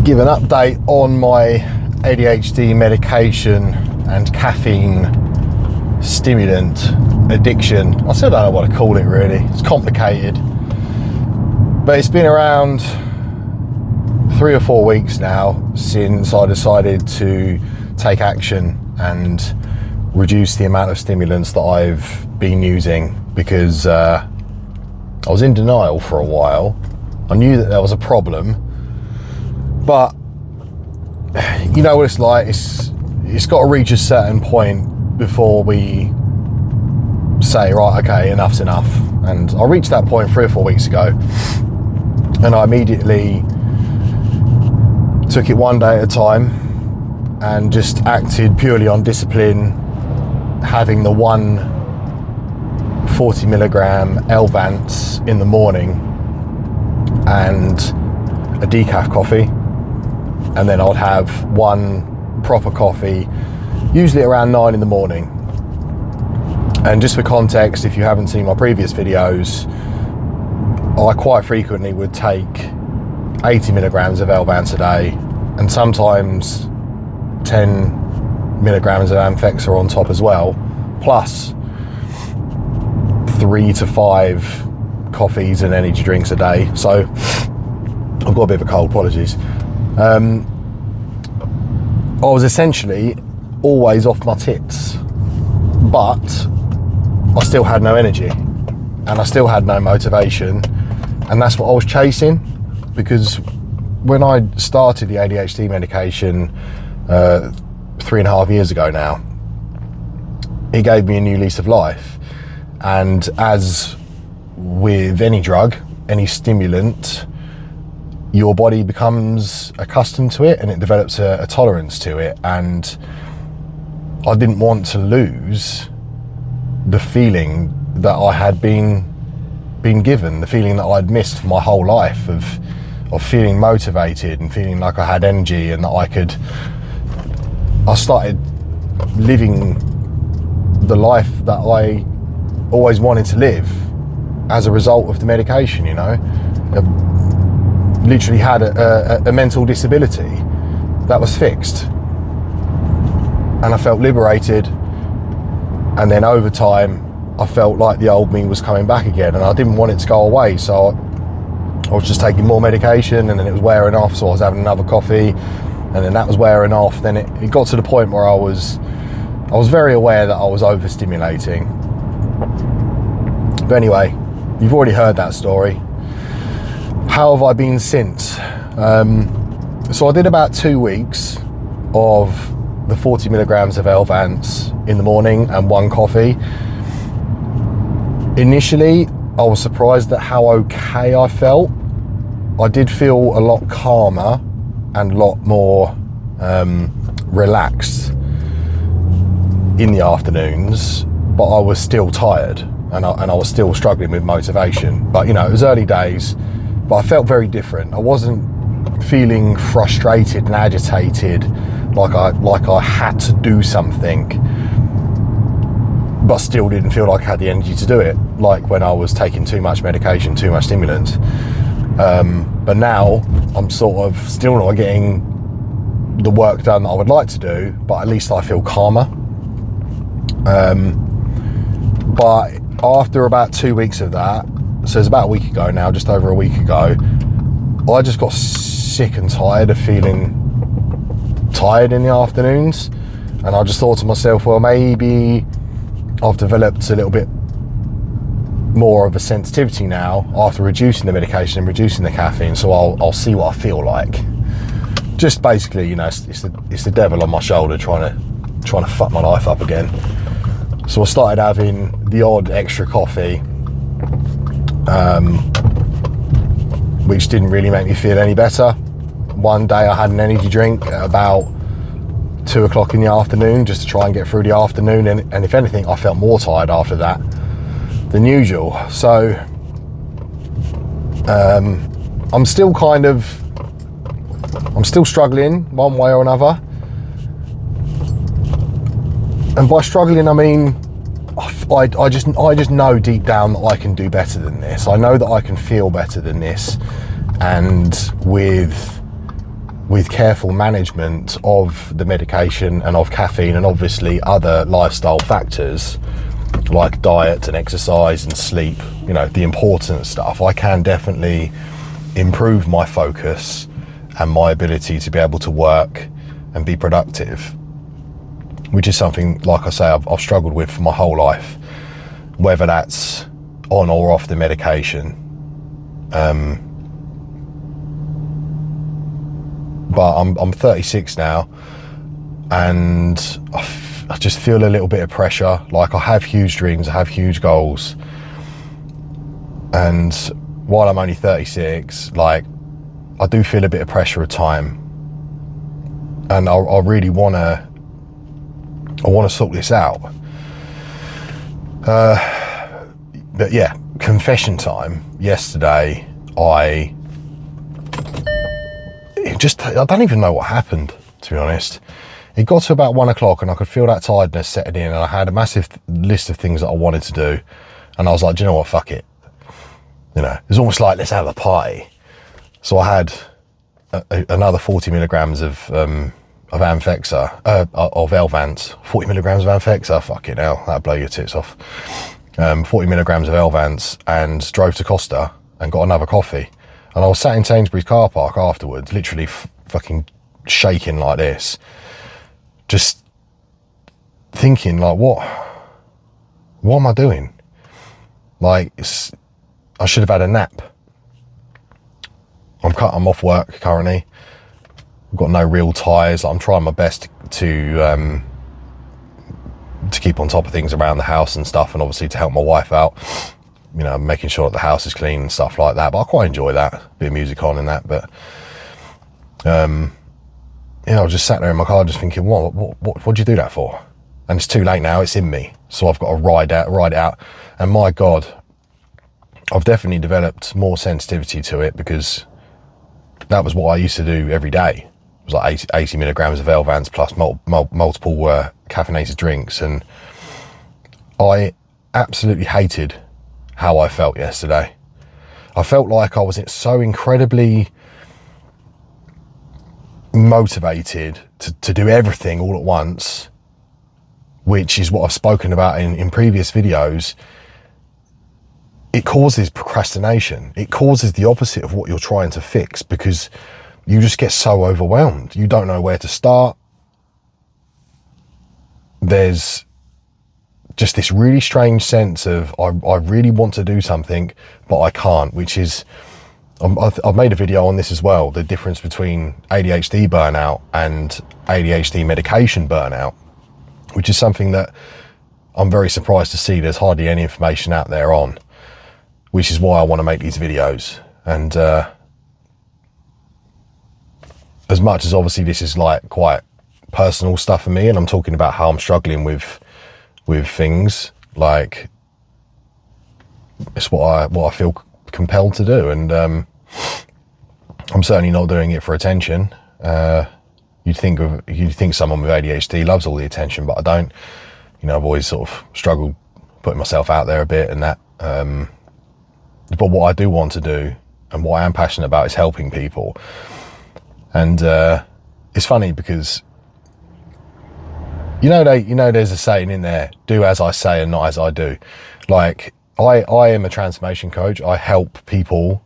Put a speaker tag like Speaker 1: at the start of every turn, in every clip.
Speaker 1: give an update on my ADHD medication and caffeine stimulant addiction. I still don't know what to call it really. It's complicated. But it's been around 3 or 4 weeks now since I decided to take action and reduce the amount of stimulants that I've been using, because I was in denial for a while. I knew that there was a problem, but you know what it's like, it's got to reach a certain point before we say, right, okay, enough's enough. And I reached that point 3 or 4 weeks ago, and I immediately took it one day at a time and just acted purely on discipline, having the 140 milligram L-Vance in the morning and a decaf coffee, and then I'd have one proper coffee usually around 9 in the morning. And just for context, if you haven't seen my previous videos, I quite frequently would take 80 milligrams of L-Vance a day, and sometimes 10 milligrams of Amphexa on top as well, plus 3 to 5 coffees and energy drinks a day. So I've got a bit of a cold, apologies. I was essentially always off my tits, but I still had no energy and I still had no motivation, and that's what I was chasing. Because when I started the ADHD medication 3.5 years ago now, it gave me a new lease of life. And as with any drug, any stimulant, your body becomes accustomed to it and it develops a tolerance to it. And I didn't want to lose the feeling that I had been given, the feeling that I'd missed for my whole life of feeling motivated and feeling like I had energy and that I started living the life that I always wanted to live as a result of the medication, you know. I literally had a mental disability that was fixed, and I felt liberated. And then over time, I felt like the old me was coming back again, and I didn't want it to go away. So I was just taking more medication, and then it was wearing off. So I was having another coffee, and then that was wearing off. Then it got to the point where I was very aware that I was overstimulating. But anyway, you've already heard that story. How have I been since? So I did about 2 weeks of the 40 milligrams of L-Vance in the morning and 1 coffee. Initially, I was surprised at how okay I felt. I did feel a lot calmer and a lot more relaxed in the afternoons, but I was still tired and I was still struggling with motivation. But you know, it was early days, but I felt very different. I wasn't feeling frustrated and agitated like I had to do something, but still didn't feel like I had the energy to do it, like when I was taking too much medication, too much stimulant. But now I'm sort of still not getting the work done that I would like to do, but at least I feel calmer. But after about 2 weeks of that, so it's about a week ago now, just over a week ago, I just got sick and tired of feeling tired in the afternoons. And I just thought to myself, well, maybe I've developed a little bit more of a sensitivity now after reducing the medication and reducing the caffeine, so I'll see what I feel like. Just basically, you know, it's the devil on my shoulder trying to fuck my life up again. So I started having the odd extra coffee, which didn't really make me feel any better. One day I had an energy drink at about 2 o'clock in the afternoon just to try and get through the afternoon, and if anything, I felt more tired after that than usual. So I'm still struggling one way or another. And by struggling, I mean, I just know deep down that I can do better than this. I know that I can feel better than this. And with with careful management of the medication and of caffeine, and obviously other lifestyle factors like diet and exercise and sleep, you know, the important stuff, I can definitely improve my focus and my ability to be able to work and be productive, which is something, like I say, I've struggled with for my whole life, whether that's on or off the medication. But I'm 36 now, and I just feel a little bit of pressure. Like, I have huge dreams, I have huge goals, and while I'm only 36, like, I do feel a bit of pressure at time, and I really want to sort this out. But yeah, confession time. Yesterday, I don't even know what happened, to be honest. It got to about 1 o'clock and I could feel that tiredness setting in, and I had a massive list of things that I wanted to do, and I was like, do you know what, fuck it. You know, it's almost like, let's have a party. So I had another 40 milligrams of Anfexa, of Elvance. 40 milligrams of Anfexa, fucking hell, that'd blow your tits off. 40 milligrams of Elvance, and drove to Costa and got another coffee. And I was sat in Sainsbury's car park afterwards, literally fucking shaking like this, just thinking, like, what am I doing? Like, I should have had a nap. I'm off work currently. I've got no real ties. I'm trying my best to keep on top of things around the house and stuff, and obviously to help my wife out, you know, making sure that the house is clean and stuff like that. But I quite enjoy that, bit of music on and that. But you know, I was just sat there in my car just thinking, what'd you do that for? And it's too late now, it's in me, so I've got to ride it out. And my God, I've definitely developed more sensitivity to it, because that was what I used to do every day. It was like 80 milligrams of Elvance plus multiple caffeinated drinks, and I absolutely hated how I felt yesterday. I felt like I was so incredibly motivated to do everything all at once, which is what I've spoken about in previous videos. It causes procrastination. It causes the opposite of what you're trying to fix, because you just get so overwhelmed. You don't know where to start. There's just this really strange sense of, I really want to do something, but I can't, which is, I've made a video on this as well, the difference between ADHD burnout and ADHD medication burnout, which is something that I'm very surprised to see there's hardly any information out there on, which is why I want to make these videos. And as much as obviously this is like quite personal stuff for me, and I'm talking about how I'm struggling with things, like, it's what I feel compelled to do, and I'm certainly not doing it for attention. You'd think someone with ADHD loves all the attention, but I don't. You know, I've always sort of struggled putting myself out there a bit and that. But what I do want to do, and what I am passionate about, is helping people. And it's funny because you know there's a saying in there, do as I say and not as I do. Like, I am a transformation coach. I help people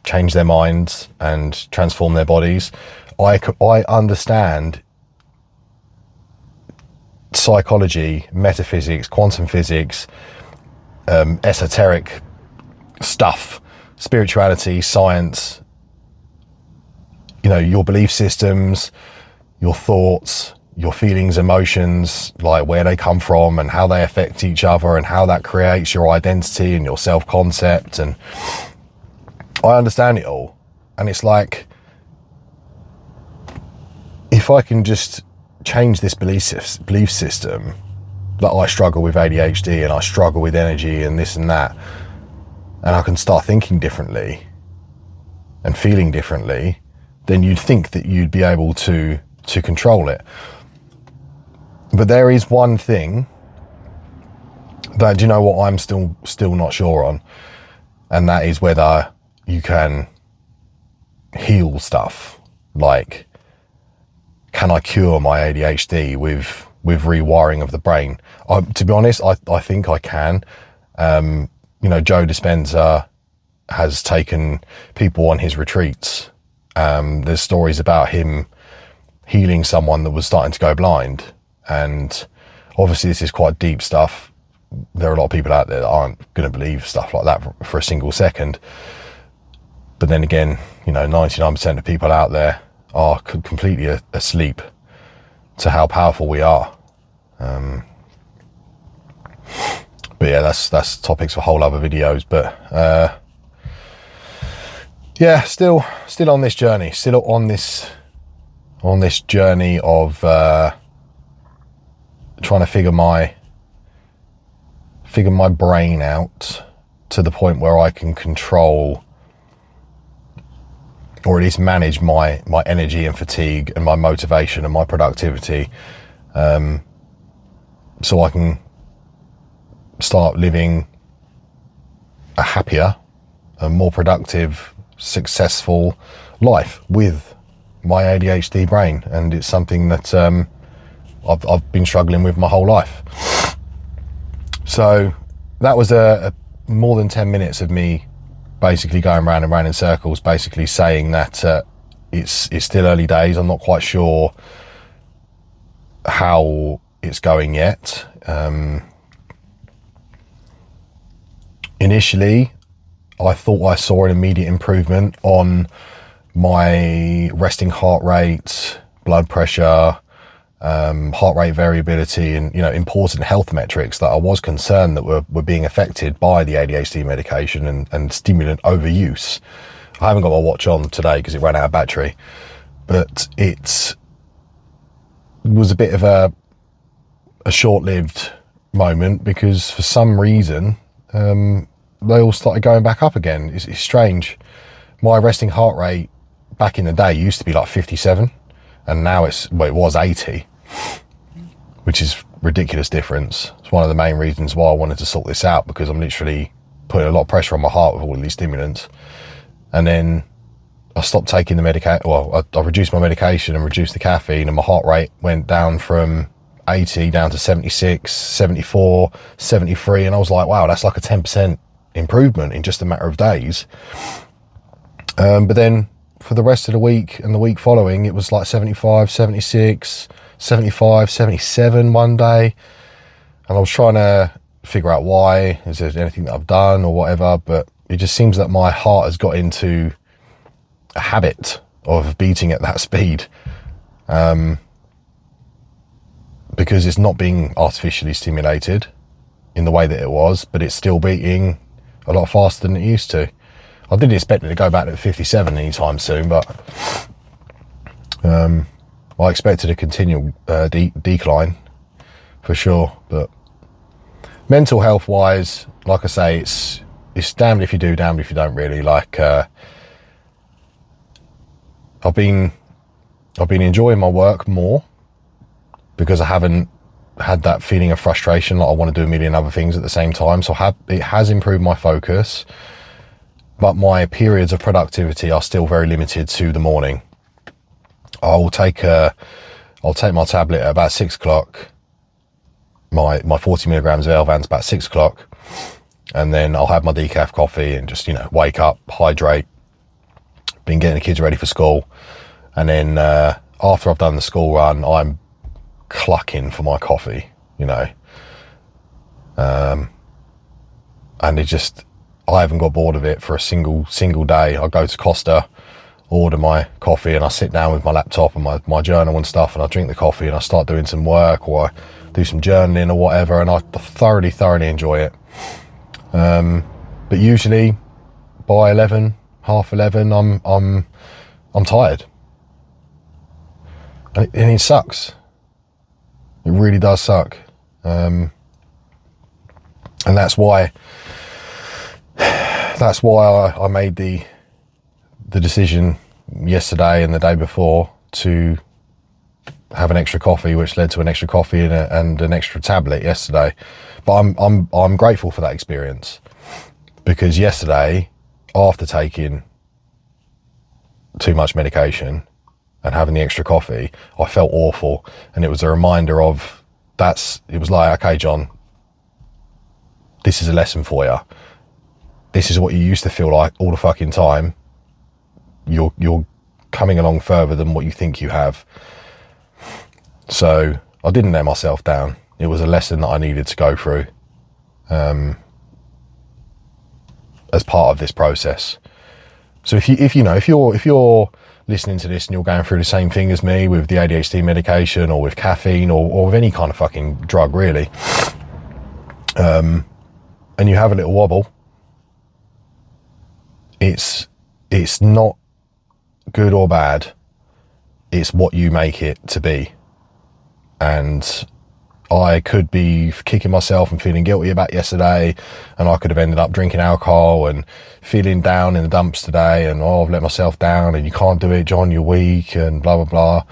Speaker 1: change their minds and transform their bodies. I understand psychology, metaphysics, quantum physics, esoteric stuff, spirituality, science, you know, your belief systems, your thoughts, your feelings, emotions, like where they come from and how they affect each other, and how that creates your identity and your self-concept. And I understand it all. And it's like, if I can just change this belief system, that I struggle with ADHD and I struggle with energy and this and that, and I can start thinking differently and feeling differently, then you'd think that you'd be able to control it. But there is one thing that, you know what, I'm still not sure on, and that is whether you can heal stuff. Like, can I cure my ADHD with rewiring of the brain? To be honest, I think I can. Joe Dispenza has taken people on his retreats. There's stories about him healing someone that was starting to go blind. And obviously this is quite deep stuff. There are a lot of people out there that aren't going to believe stuff like that for a single second. But then again, 99% of people out there are completely asleep to how powerful we are. But yeah, that's topics for whole other videos. But yeah, still on this journey, still on this journey of trying to figure my brain out to the point where I can control, or at least manage my energy and fatigue and my motivation and my productivity, so I can start living a happier and more productive, successful life with my ADHD brain. And it's something that I've been struggling with my whole life. So that was a more than 10 minutes of me basically going round and round in circles, basically saying that it's still early days. I'm not quite sure how it's going yet. Initially, I thought I saw an immediate improvement on my resting heart rate, blood pressure, heart rate variability, and important health metrics that I was concerned that were being affected by the ADHD medication and stimulant overuse. I haven't got my watch on today because it ran out of battery, but it was a bit of a short-lived moment, because for some reason they all started going back up again. It's strange. My resting heart rate back in the day used to be like 57, and now it was 80, which is ridiculous difference. It's one of the main reasons why I wanted to sort this out, because I'm literally putting a lot of pressure on my heart with all of these stimulants. And then I stopped taking the medication. Well, I reduced my medication and reduced the caffeine, and my heart rate went down from 80 down to 76, 74, 73. And I was like, wow, that's like a 10% improvement in just a matter of days. But then for the rest of the week and the week following, it was like 75, 76, 75, 77 one day. And I was trying to figure out why. Is there anything that I've done or whatever? But it just seems that my heart has got into a habit of beating at that speed, because it's not being artificially stimulated in the way that it was, but it's still beating a lot faster than it used to. I didn't expect it to go back to 57 anytime soon, but I expected a continual decline for sure. But mental health wise, like I say, it's damned if you do, damned if you don't, really. Like I've been enjoying my work more, because I haven't had that feeling of frustration, like I want to do a million other things at the same time. So it has improved my focus, but my periods of productivity are still very limited to the morning. I'll take my tablet at about 6 o'clock, my 40 milligrams of Elvan's about 6 o'clock, and then I'll have my decaf coffee and just, wake up, hydrate, been getting the kids ready for school. And then after I've done the school run, I'm clucking for my coffee, and I haven't got bored of it for a single day. I go to Costa, order my coffee, and I sit down with my laptop and my journal and stuff, and I drink the coffee and I start doing some work, or I do some journaling or whatever, and I thoroughly enjoy it. But usually by 11, half 11, I'm tired, and it sucks. It really does suck. And that's why I made the decision yesterday and the day before to have an extra coffee, which led to an extra coffee and an extra tablet yesterday. But I'm grateful for that experience, because yesterday, after taking too much medication, and having the extra coffee, I felt awful. And it was a reminder of it was like, okay, John, this is a lesson for you. This is what you used to feel like all the fucking time. You're coming along further than what you think you have. So I didn't let myself down. It was a lesson that I needed to go through as part of this process. So if you're listening to this and you're going through the same thing as me with the ADHD medication or with caffeine or with any kind of fucking drug really, and you have a little wobble, it's not good or bad. It's what you make it to be. And I could be kicking myself and feeling guilty about yesterday, and I could have ended up drinking alcohol and feeling down in the dumps today, and I've let myself down, and you can't do it, John, you're weak, and blah blah blah.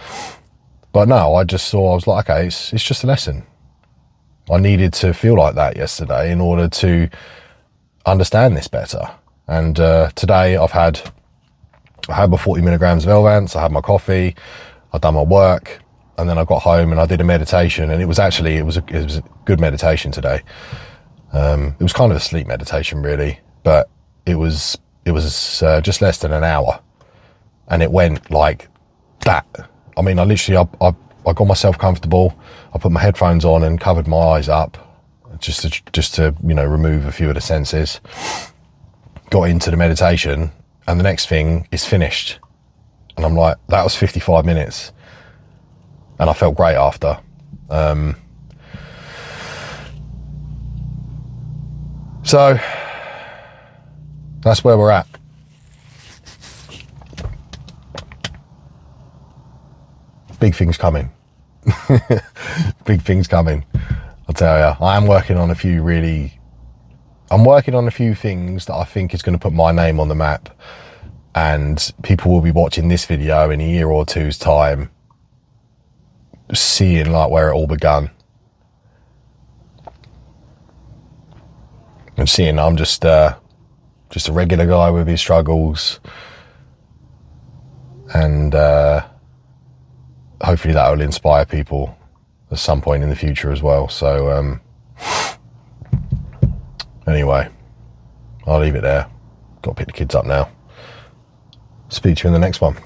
Speaker 1: But no, I was like, okay, it's just a lesson. I needed to feel like that yesterday in order to understand this better. And today I had my 40 milligrams of Elvance, I had my coffee, I'd done my work, and then I got home and I did a meditation, and it was a good meditation today. It was kind of a sleep meditation really, but it was just less than an hour, and it went like that. I mean, I literally I got myself comfortable, I put my headphones on and covered my eyes up just to remove a few of the senses, got into the meditation, and the next thing is finished, and I'm like, that was 55 minutes. And I felt great after. So that's where we're at. Big things coming. Big things coming. I'll tell you. I'm working on a few things that I think is going to put my name on the map. And people will be watching this video in a year or two's time, seeing like where it all begun, and seeing I'm just a regular guy with his struggles, and hopefully that will inspire people at some point in the future as well. So anyway, I'll leave it there. Got to pick the kids up now. Speak to you in the next one.